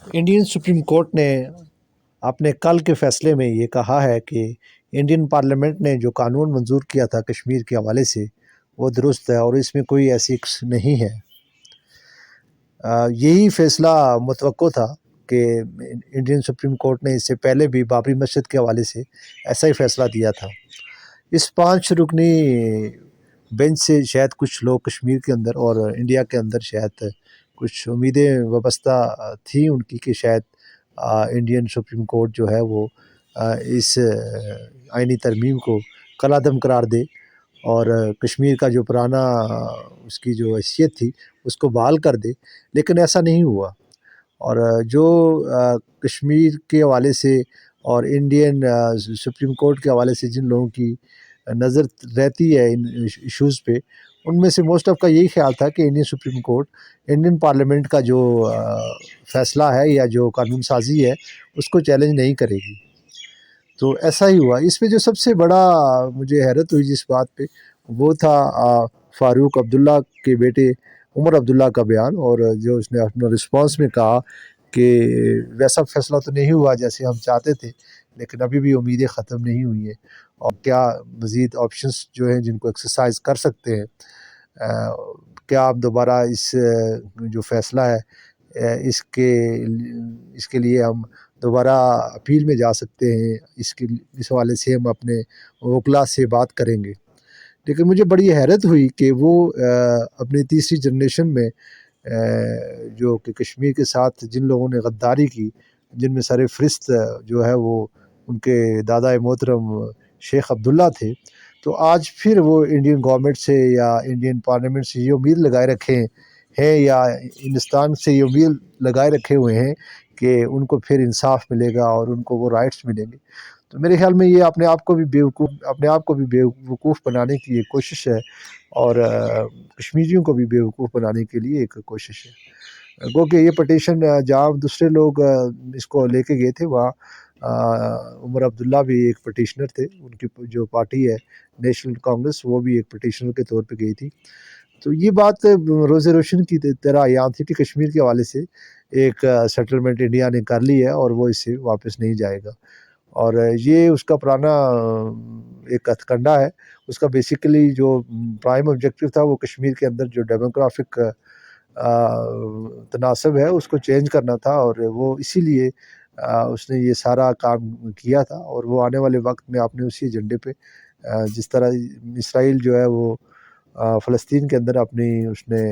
Indian supreme court نے اپنے کل کے فیصلے میں یہ کہا ہے کہ انڈین پارلیمنٹ نے جو قانون منظور کیا تھا کشمیر کے حوالے سے وہ درست ہے اور اس میں کوئی ایسی نہیں ہے۔ یہی فیصلہ متوقع تھا کہ انڈین سپریم کورٹ نے اس سے پہلے بھی بابری مسجد کے حوالے سے ایسا ہی فیصلہ دیا تھا۔ اس 5 رکنی بینچ سے شاید کچھ لوگ کشمیر کے اندر اور انڈیا کے اندر شاید کچھ امیدیں وابستہ تھیں ان کی کہ شاید انڈین سپریم کورٹ جو ہے وہ اس آئینی ترمیم کو کالعدم قرار دے اور کشمیر کا جو پرانا اس کی جو حیثیت تھی اس کو بحال کر دے، لیکن ایسا نہیں ہوا۔ اور جو کشمیر کے حوالے سے اور انڈین سپریم کورٹ کے حوالے سے جن لوگوں کی نظر رہتی ہے ان ایشوز پہ، ان میں سے موسٹ آف کا یہی خیال تھا کہ Indian supreme court Indian parliament کا جو فیصلہ ہے یا جو قانون سازی ہے اس کو چیلنج نہیں کرے گی۔ تو ایسا ہی ہوا۔ اس میں جو سب سے بڑا مجھے حیرت ہوئی جس بات پہ، وہ تھا فاروق عبداللہ کے بیٹے عمر عبداللہ کا بیان، اور جو اس نے اپنا رسپانس میں کہا کہ ویسا فیصلہ تو نہیں ہوا جیسے ہم چاہتے تھے، لیکن ابھی بھی امیدیں ختم نہیں ہوئی ہیں اور کیا مزید آپشنز جو ہیں جن کو ایکسرسائز کر سکتے ہیں۔ کیا آپ دوبارہ اس جو فیصلہ ہے اس کے لیے ہم دوبارہ اپیل میں جا سکتے ہیں، اس حوالے سے ہم اپنے وکلاء سے بات کریں گے۔ لیکن مجھے بڑی حیرت ہوئی کہ وہ اپنی تیسری جنریشن میں جو کہ کشمیر کے ساتھ جن لوگوں نے غداری کی، جن میں سر فہرست جو ہے وہ ان کے دادا محترم شیخ عبداللہ تھے، تو آج پھر وہ انڈین گورنمنٹ سے یا انڈین پارلیمنٹ سے یہ امید لگائے رکھے ہیں یا ہندوستان سے یہ امید لگائے رکھے ہوئے ہیں کہ ان کو پھر انصاف ملے گا اور ان کو وہ رائٹس ملیں گے۔ تو میرے خیال میں یہ اپنے آپ کو بھی بیوقوف بنانے کی ایک کوشش ہے اور کشمیریوں کو بھی بیوقوف بنانے کے لیے ایک کوشش ہے۔ گو کہ یہ پٹیشن جہاں دوسرے لوگ اس کو لے کے گئے تھے، وہاں عمر عبداللہ بھی ایک پٹیشنر تھے، ان کی جو پارٹی ہے نیشنل کانگریس وہ بھی ایک پٹیشنر کے طور پہ گئی تھی۔ تو یہ بات روز روشن کی طرح یہاں تھی کہ کشمیر کے حوالے سے ایک سیٹلمنٹ انڈیا نے کر لی ہے اور وہ اس سے واپس نہیں جائے گا، اور یہ اس کا پرانا ایک ہتھ کنڈا ہے۔ اس کا بیسیکلی جو پرائم آبجیکٹیو تھا وہ کشمیر کے اندر جو ڈیموگرافک تناسب ہے اس کو چینج کرنا تھا، اور وہ اسی لیے اس نے یہ سارا کام کیا تھا، اور وہ آنے والے وقت میں آپ نے اسی ایجنڈے پہ جس طرح اسرائیل جو ہے وہ فلسطین کے اندر اپنی اس نے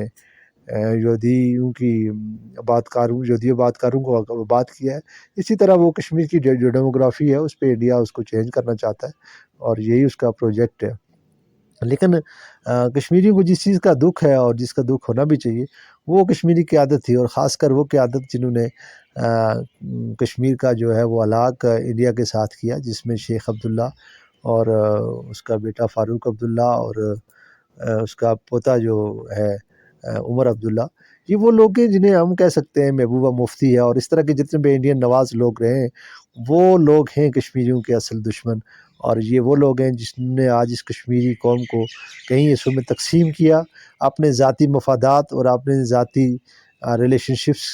یہودیوں کی یہودی آباد کاروں کو آباد کیا ہے، اسی طرح وہ کشمیر کی جو ڈیموگرافی ہے اس پہ انڈیا اس کو چینج کرنا چاہتا ہے، اور یہی اس کا پروجیکٹ ہے۔ لیکن کشمیریوں کو جس چیز کا دکھ ہے اور جس کا دکھ ہونا بھی چاہیے وہ کشمیری قیادت تھی، اور خاص کر وہ قیادت جنہوں نے کشمیر کا جو ہے وہ علاق انڈیا کے ساتھ کیا، جس میں شیخ عبداللہ اور اس کا بیٹا فاروق عبداللہ اور اس کا پوتا جو ہے عمر عبداللہ، یہ وہ لوگ ہیں جنہیں ہم کہہ سکتے ہیں محبوبہ مفتی ہے، اور اس طرح کے جتنے بھی انڈین نواز لوگ رہے ہیں وہ لوگ ہیں کشمیریوں کے اصل دشمن، اور یہ وہ لوگ ہیں جس نے آج اس کشمیری قوم کو کئی حصوں میں تقسیم کیا، اپنے ذاتی مفادات اور اپنے ذاتی ریلیشن شپس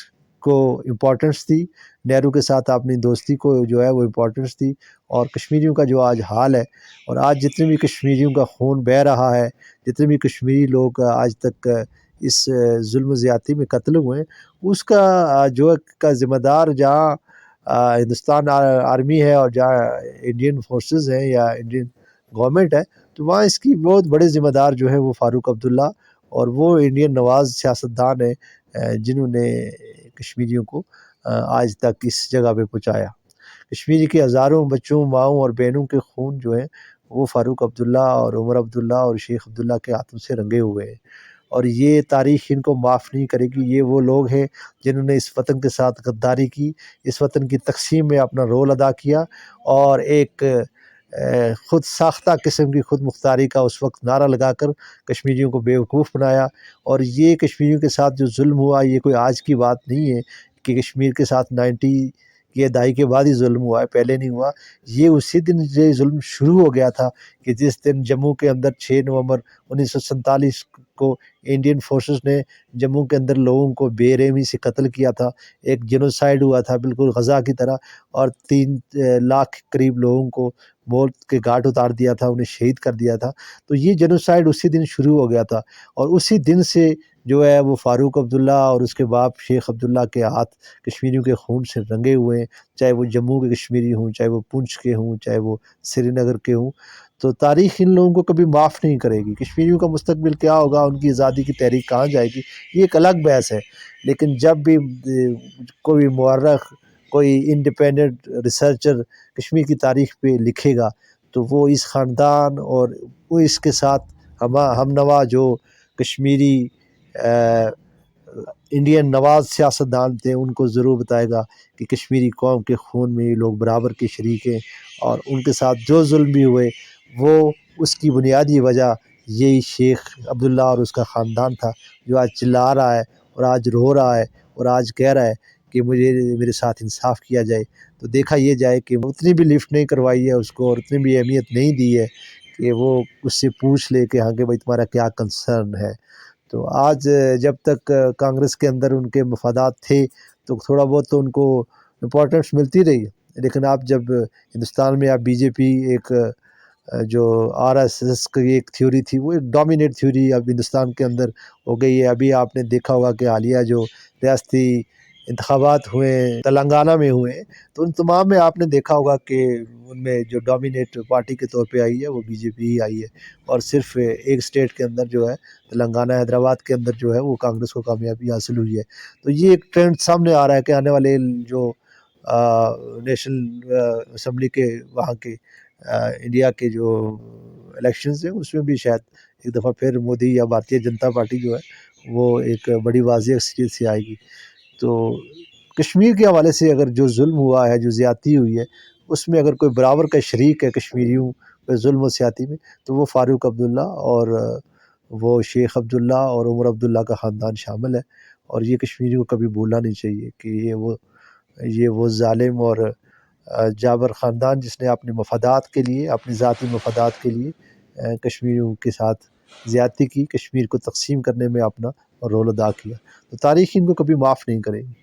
کو امپورٹنس دی، نہرو کے ساتھ اپنی دوستی کو جو ہے وہ امپورٹنس دی، اور کشمیریوں کا جو آج حال ہے، اور آج جتنے بھی کشمیریوں کا خون بہہ رہا ہے، جتنے بھی کشمیری لوگ آج تک اس ظلم و زیادتی میں قتل ہوئے ہیں، اس کا ذمہ دار جہاں ہندوستان آرمی ہے اور جہاں انڈین فورسز ہیں یا انڈین گورنمنٹ ہے، تو وہاں اس کی بہت بڑے ذمہ دار جو ہے وہ فاروق عبداللہ اور وہ انڈین نواز سیاستدان ہیں جنہوں نے کشمیریوں کو آج تک اس جگہ پہ پہنچایا۔ کشمیری کے ہزاروں بچوں، ماؤں اور بہنوں کے خون جو ہیں وہ فاروق عبداللہ اور عمر عبداللہ اور شیخ عبداللہ کے ہاتھوں سے رنگے ہوئے ہیں، اور یہ تاریخ ان کو معاف نہیں کرے گی۔ یہ وہ لوگ ہیں جنہوں نے اس وطن کے ساتھ غداری کی، اس وطن کی تقسیم میں اپنا رول ادا کیا، اور ایک خود ساختہ قسم کی خود مختاری کا اس وقت نعرہ لگا کر کشمیریوں کو بیوقوف بنایا۔ اور یہ کشمیریوں کے ساتھ جو ظلم ہوا یہ کوئی آج کی بات نہیں ہے کہ کشمیر کے ساتھ 90 یہ دہائی کے بعد ہی ظلم ہوا ہے، پہلے نہیں ہوا۔ یہ اسی دن یہ ظلم شروع ہو گیا تھا کہ جس دن جموں کے اندر 6 نومبر 1947 کو انڈین فورسز نے جموں کے اندر لوگوں کو بے رحمی سے قتل کیا تھا، ایک جینوسائیڈ ہوا تھا بالکل غزہ کی طرح، اور 3 لاکھ قریب لوگوں کو موت کے گھاٹ اتار دیا تھا، انہیں شہید کر دیا تھا۔ تو یہ جینوسائیڈ اسی دن شروع ہو گیا تھا، اور اسی دن سے جو ہے وہ فاروق عبداللہ اور اس کے باپ شیخ عبداللہ کے ہاتھ کشمیریوں کے خون سے رنگے ہوئے ہیں، چاہے وہ جموں کے کشمیری ہوں، چاہے وہ پونچھ کے ہوں، چاہے وہ سری نگر کے ہوں۔ تو تاریخ ان لوگوں کو کبھی معاف نہیں کرے گی۔ کشمیریوں کا مستقبل کیا ہوگا، ان کی آزادی کی تحریک کہاں جائے گی، یہ ایک الگ بحث ہے۔ لیکن جب بھی کوئی مورخ، کوئی انڈیپینڈنٹ ریسرچر کشمیر کی تاریخ پہ لکھے گا تو وہ اس خاندان اور وہ اس کے ساتھ ہم نوا جو کشمیری انڈین نواز سیاستدان تھے ان کو ضرور بتائے گا کہ کشمیری قوم کے خون میں یہ لوگ برابر کے شریک ہیں، اور ان کے ساتھ جو ظلم بھی ہوئے وہ اس کی بنیادی وجہ یہی شیخ عبداللہ اور اس کا خاندان تھا، جو آج چلا رہا ہے اور آج رو رہا ہے اور آج کہہ رہا ہے کہ میرے ساتھ انصاف کیا جائے۔ تو دیکھا یہ جائے کہ اتنی بھی لفٹ نہیں کروائی ہے اس کو، اور اتنی بھی اہمیت نہیں دی ہے کہ وہ اس سے پوچھ لے کہ ہاں کہ بھائی تمہارا کیا کنسرن ہے۔ تو آج جب تک کانگریس کے اندر ان کے مفادات تھے تو تھوڑا بہت تو ان کو امپورٹنس ملتی رہی، لیکن آپ جب ہندوستان میں آپ بی جے پی ایک جو آر ایس ایس کی ایک تھیوری تھی، وہ ایک ڈومینیٹ تھیوری اب ہندوستان کے اندر ہو گئی ہے۔ ابھی آپ نے دیکھا ہوگا کہ حالیہ جو ریاستی انتخابات ہوئے ہیں تلنگانہ میں ہوئے ہیں، تو ان تمام میں آپ نے دیکھا ہوگا کہ ان میں جو ڈومینیٹ پارٹی کے طور پہ آئی ہے وہ بی جے پی ہی آئی ہے، اور صرف ایک اسٹیٹ کے اندر جو ہے تلنگانہ حیدرآباد کے اندر جو ہے وہ کانگریس کو کامیابی حاصل ہوئی ہے۔ تو یہ ایک ٹرینڈ سامنے آ رہا ہے کہ آنے والے جو نیشنل اسمبلی کے وہاں کے انڈیا کے جو الیکشنز ہیں اس میں بھی شاید ایک دفعہ پھر مودی یا بھارتیہ جنتا پارٹی جو ہے وہ ایک بڑی واضح اکثریت سے آئے گی۔ تو کشمیر کے حوالے سے اگر جو ظلم ہوا ہے، جو زیادتی ہوئی ہے، اس میں اگر کوئی برابر کا شریک ہے کشمیریوں پہ ظلم و زیادتی میں تو وہ فاروق عبداللہ اور وہ شیخ عبداللہ اور عمر عبداللہ کا خاندان شامل ہے، اور یہ کشمیریوں کو کبھی بھولنا نہیں چاہیے کہ یہ وہ ظالم اور جابر خاندان جس نے اپنے مفادات کے لیے، اپنی ذاتی مفادات کے لیے کشمیریوں کے ساتھ زیادتی کی، کشمیر کو تقسیم کرنے میں اپنا رول ادا کیا۔ تو تاریخ ان کو کبھی معاف نہیں کرے گی۔